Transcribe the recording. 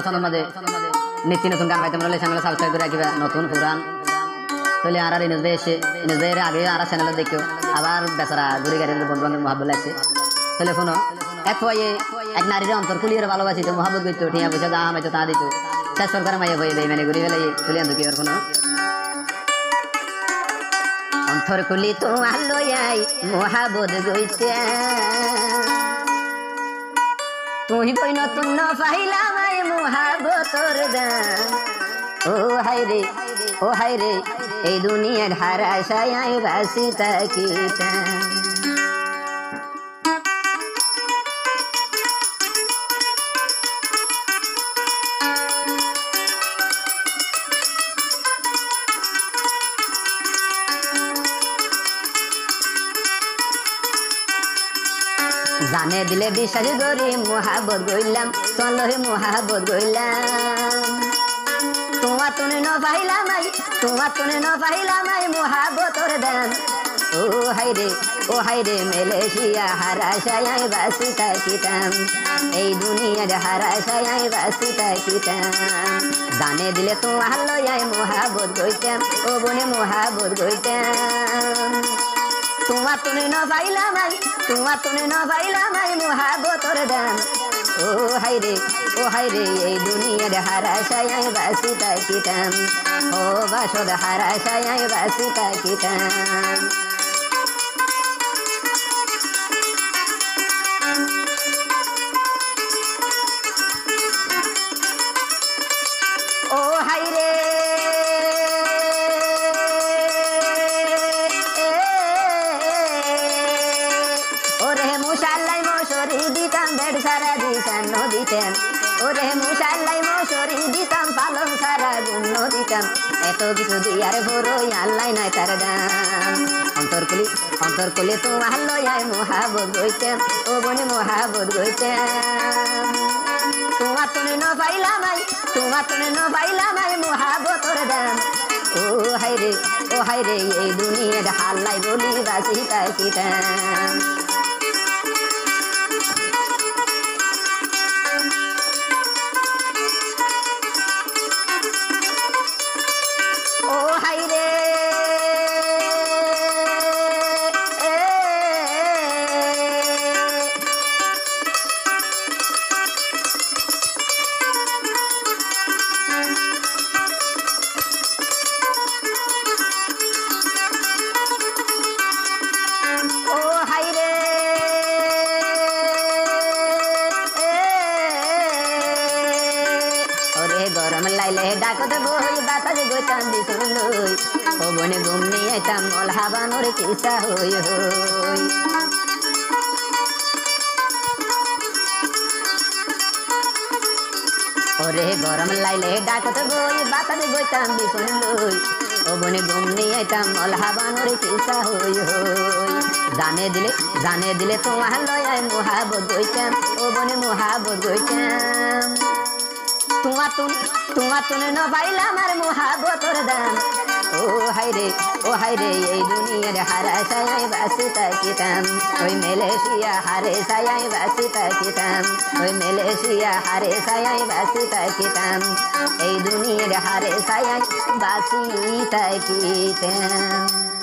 চন্দন মাঝে নিত্য নতুন গান পাইতে বলে চ্যানেল সাবস্ক্রাইব করে রাখিবা নতুন পুরান তাহলে আর ইনজে এসে ইনজের আগে আর চ্যানেল দেখিও আবার বেচারা ঘুরে গাড়ির বন্ধু বান্ধব মহাব্বত লাগছে তাহলে শোনো এক হয়ে এক নারীর অন্তর খুলিয়ে ভালোবাসিত মহাব্বত করতো ঠিয়া পয়সা যা আমাইতো তা দিত শেষ সরকার মাইয়া হয়ে বেইমানি ঘুরে ফেলে তুলে আনতো কি আর কোনো অন্তর খুলি তো আলো মহাব্বত গইতে তুই বই নতুন ন পাইলাম মহাব্বতর দান ও হাই রে এই দুনিয়ার হারাশায় আই বাসি তাকিতা জানে দিলে বিশ্বাস করি মহাব্বত গইলাম চলো হে মহাব্বত গইলাম তোমার তুনে ন পাইলাম মহাব্বতর দান ও হাই রে মেলেশিয়া হারাশায় আই বাসি তাকিতাম এই দুনিয়ার হারাশায় আই বাসি তাকিতাম জানে দিলে তোমার লয়াই মহাব্বত গইতাম ও বনে মহাব্বত গইতাম তোমার তুনে ন পাইলাম মহাব্বতর দান ও হাই রে এই দুনিয়ার হারাশায় আই বাসি তাকিতাম ও বাসদ হারাশায় আই বাসি তাকিতাম ও হাই রে মুশাল্লাই মশরি দিতাম বেড সারা দিতাম নদীতাম ওরে মুশাল্লাই মশরি দিতাম পালং সারা গুণ দিতাম এত কিছু দিয়ার বড়ই আল্লাই নাই তার দাম অন্তর কুলি তো আল্লাহ মহাব্বত গইতাম ও বনে মহাব্বত গইতাম তোমার তুনে ন পাইলাম মহাব্বতর দাম ও হাই রে এই দুনিয়ার হাল্লাই বলি বাসি তাকিতাম গরম লাইলে ডাকতে বই বাতাসে গইতাম বিছুন লই ও বনে ঘুম নিয়ে আইতাম মলহা বানর কিসা হই ওরে গরম লাইলে ডাকতে বই বাতাসে গইতাম বিছুন লই ও বনে ঘুম নিয়ে আইতাম মলহা বানর কিসা হই জানে দিলে তোমার লয় মহাব্বত গইতাম ও বনে মহাব্বত গইতাম তোমার তুনে ন পাইলাম আর মহাব্বতর দান ও হাই রে এই দুনিয়ার হারাশায় আই বাসি তাকিতাম ওই মেলেশিয়া হারেশায় আই বাসি তাকিতাম ওই মেলেশিয়া হারেশায় আই বাসি তাকিতাম এই দুনিয়ার হারেশায় আই বাসি তাকিতাম।